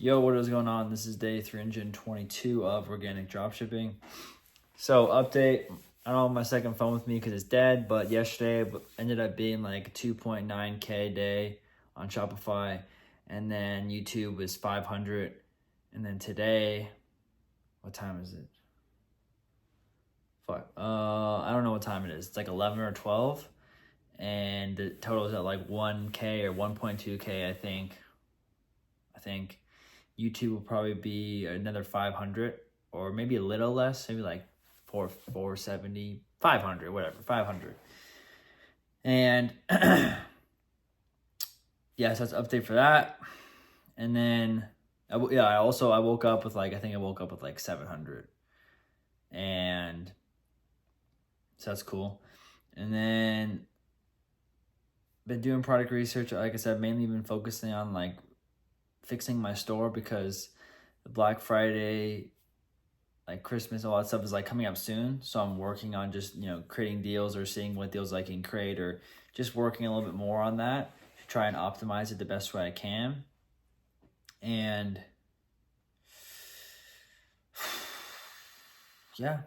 Yo, what is going on? This is day 322 of organic dropshipping. So, update. I don't have my second phone with me because it's dead, but yesterday ended up being like 2.9K day on Shopify, and then YouTube was 500. And then today, what time is it? Fuck. I don't know what time it is. It's like 11 or 12, and the total is at like 1K or 1.2K, I think. YouTube will probably be another 500 or maybe a little less, maybe like 470, 500, whatever, 500. And yeah, so that's an update for that. And then, I woke up with like 700. And so that's cool. And then been doing product research. Like I said, mainly been focusing on like fixing my store because the Black Friday, like Christmas, all that stuff is like coming up soon. So I'm working on just, creating deals or seeing what deals I can create or just working a little bit more on that to try and optimize it the best way I can. And yeah,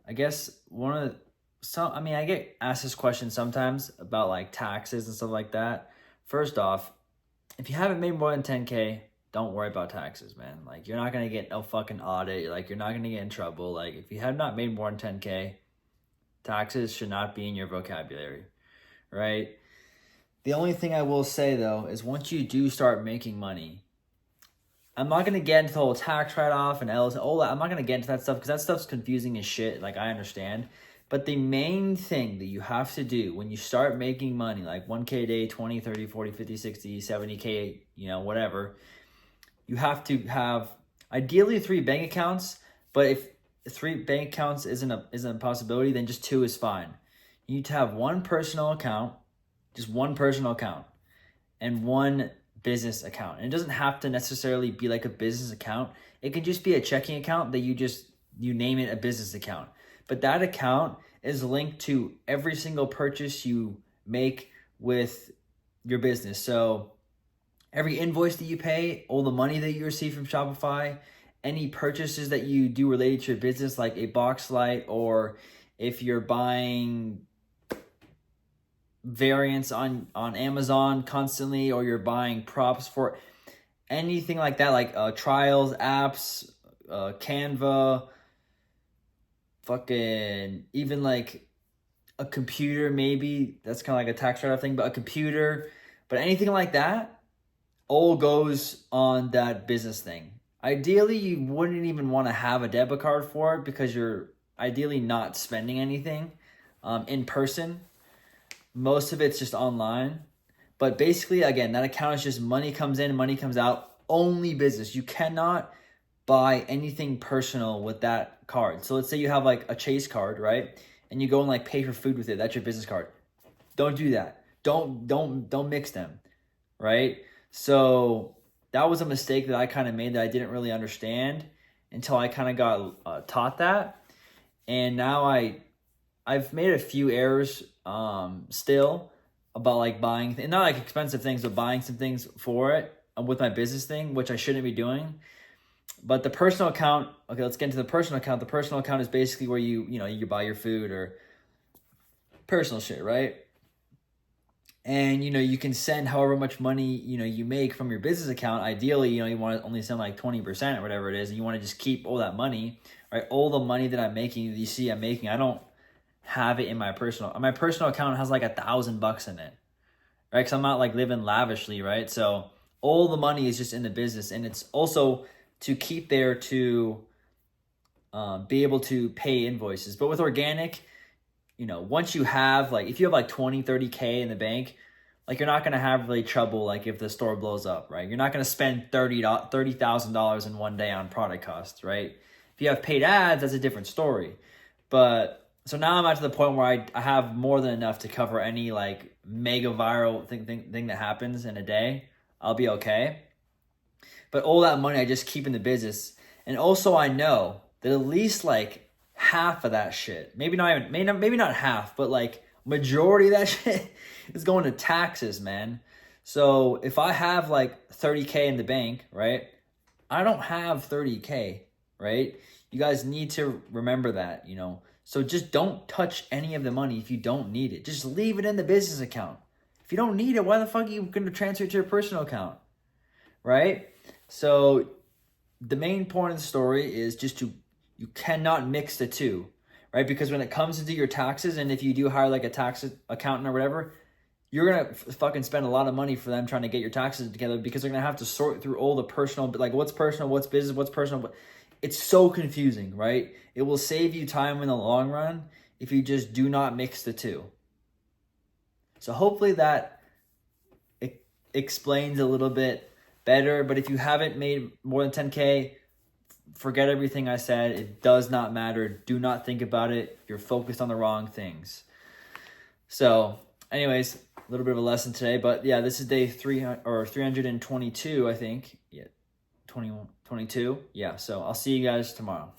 I guess I get asked this question sometimes about like taxes and stuff like that. First off, if you haven't made more than 10K, don't worry about taxes, man. Like, you're not going to get no fucking audit. Like, you're not going to get in trouble. Like, if you have not made more than 10K, taxes should not be in your vocabulary, right? The only thing I will say, though, is once you do start making money, I'm not going to get into the whole tax write-off and all that. I'm not going to get into that stuff because that stuff's confusing as shit. Like, I understand. But the main thing that you have to do when you start making money, like 1K a day, 20, 30, 40, 50, 60, 70K, whatever, you have to have ideally 3 bank accounts. But if 3 bank accounts isn't a possibility, then just 2 is fine. You need to have one personal account, just one personal account, and one business account. And it doesn't have to necessarily be like a business account. It can just be a checking account that you name it a business account. But that account is linked to every single purchase you make with your business. So every invoice that you pay, all the money that you receive from Shopify, any purchases that you do related to your business, like a box light, or if you're buying variants on Amazon constantly, or you're buying props for anything like that, like trials, apps, Canva, fucking even like a computer, maybe that's kind of like a tax write-off thing, but a computer, but anything like that all goes on that business thing. Ideally, you wouldn't even want to have a debit card for it because you're ideally not spending anything in person. Most of it's just online. But basically, again, that account is just money comes in, money comes out, only business. You cannot buy anything personal with that card. So let's say you have like a Chase card, right? And you go and like pay for food with it. That's your business card. Don't do that. Don't mix them, right? So that was a mistake that I kind of made that I didn't really understand until I kind of got taught that. And now I've made a few errors still about like buying, not like expensive things, but buying some things for it with my business thing, which I shouldn't be doing. But the personal account, okay, let's get into the personal account. The personal account is basically where you buy your food or personal shit, right? And, you can send however much money, you make from your business account. Ideally, you want to only send like 20% or whatever it is. And you want to just keep all that money, right? All the money that I'm making, you see I'm making, I don't have it in my personal account has like $1,000 in it, right? Because I'm not like living lavishly, right? So all the money is just in the business. And it's also to keep there to be able to pay invoices. But with organic, once you have like, if you have like 20, 30K in the bank, like you're not going to have really trouble like if the store blows up, right? You're not going to spend $30,000 in one day on product costs, right? If you have paid ads, that's a different story. But so now I'm at to the point where I have more than enough to cover any like mega viral thing that happens in a day. I'll be okay. But all that money I just keep in the business. And also I know that at least like half of that shit, maybe not half, but like majority of that shit is going to taxes, man. So if I have like 30K in the bank, right? I don't have 30K, right? You guys need to remember that, you know. So just don't touch any of the money if you don't need it. Just leave it in the business account. If you don't need it, why the fuck are you going to transfer it to your personal account? Right? So the main point of the story is just you cannot mix the two, right? Because when it comes to do your taxes, and if you do hire like a tax accountant or whatever, you're gonna fucking spend a lot of money for them trying to get your taxes together, because they're gonna have to sort through all the personal, like what's personal, what's business, what's personal. It's so confusing, right? It will save you time in the long run if you just do not mix the two. So hopefully that explains a little bit better. But if you haven't made more than 10K, forget everything I said. It does not matter. Do not think about it. You're focused on the wrong things. So anyways, a little bit of a lesson today, but yeah, this is day 322, I think. Yeah, 21, 22. Yeah, so I'll see you guys tomorrow.